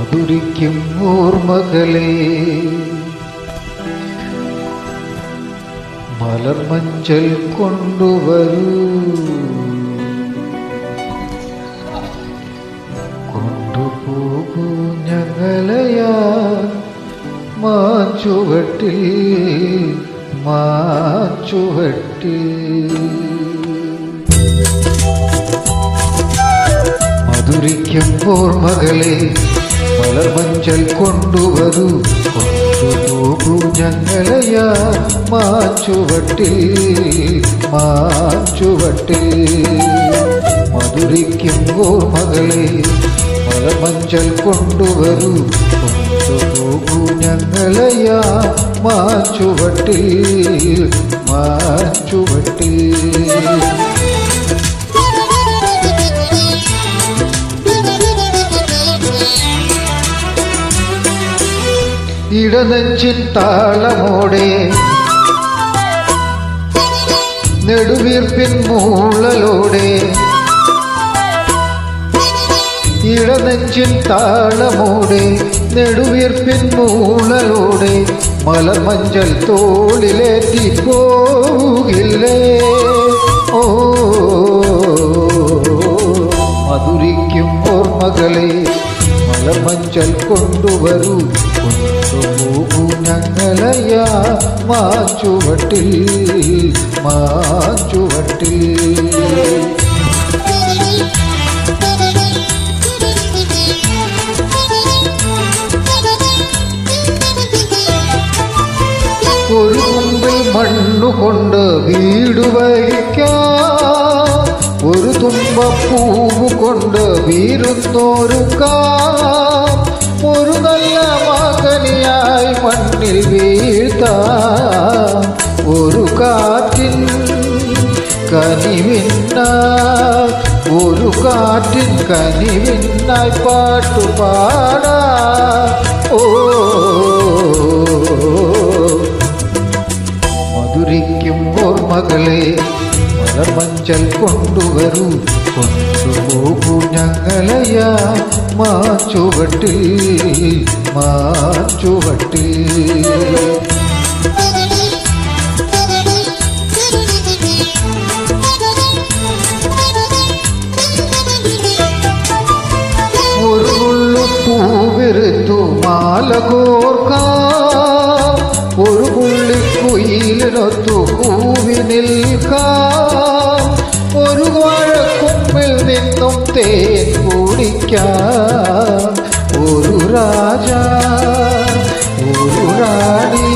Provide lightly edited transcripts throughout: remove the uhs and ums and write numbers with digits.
മധുരിക്കും ഓർമ്മകളെ മലർമഞ്ചൽ കൊണ്ടുവരൂ, കൊണ്ടുപോകൂ ഞങ്ങളെയാ മാച്ചുവട്ടിൽ മധുരിക്കും ഓർമ്മകളെ മലർമഞ്ചൽ കൊണ്ടുവരൂ, കൊണ്ടുപോകൂ ഞങ്ങളെയാ മാച്ചുവട്ടിൽ മധുരിക്കും ഓർമ്മകളെ മലർമഞ്ചൽ കൊണ്ടുവരൂ, കൊണ്ടുപോകൂ ഞങ്ങളെയാ മാച്ചുവട്ടിൽ ഇടനെഞ്ചിൻ താളമോടെ നെടുവീർപ്പിൻ മൂളലോടെ, ഇടനെഞ്ചിൻ താളമോടെ നെടുവീർപ്പിൻ മൂളലോടെ മലർമഞ്ചൽ തോളിലേറ്റി പോകില്ലേ. ഓ മധുരിക്കും ഓർമ്മകളെ മലർമഞ്ചൽ കൊണ്ടുവരൂ, കൊണ്ടുപോകൂ ഞങ്ങളെയാ മാച്ചുവട്ടിൽ ഒരു കുമ്പിൽ മണ്ണുകൊണ്ട് വീട് വഹിക്കാം, ഒരു തുമ്പപ്പൂവ് കൊണ്ട് വീരുന്നോരുക്കാം, ഒരു നല്ല മകനിയായി മണ്ണിൽ വീഴ്ത്താം, ഒരു കാറ്റിൻ കനിവിനായി പാട്ടുപാടാം. ഓ മധുരിക്കും ഓർമ്മകളെ മലർമഞ്ചൽ കൊണ്ടുവരൂ, കൊണ്ടുപോകൂ ഞങ്ങളെയാ മാച്ചുവട്ടിൽ ഒരു നുള്ളു പൂവിരുത്തു മാല കോർക്കാം, ഒരു പുള്ളിക്കുയിലിനൊത്തു കൂവി നിൽക്കാം, ഒരു വാഴക്കൊമ്പിൽ നിന്നും തേൻ കുടിക്കാം, ഒരു രാജ ഒരു റാണി,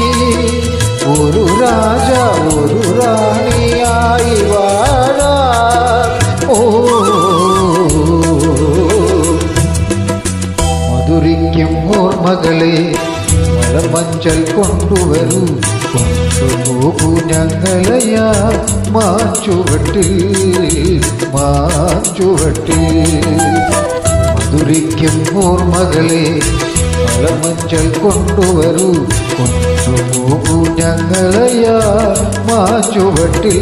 ഒരു രാജ ഒരു റാണിയായി വാഴാം. ഓ മധുരിക്കും ഓർമ്മകളെ മലർമഞ്ചൽ കൊണ്ടുവരൂ, കൊണ്ടുപോകൂ ഞങ്ങളെയാ മാച്ചുവട്ടിൽ മധുരിക്കും ഓർമ്മകളെ മലർമഞ്ചൽ കൊണ്ടുവരൂ, കൊണ്ടുപോകൂ ഞങ്ങളെയാ മാച്ചുവട്ടിൽ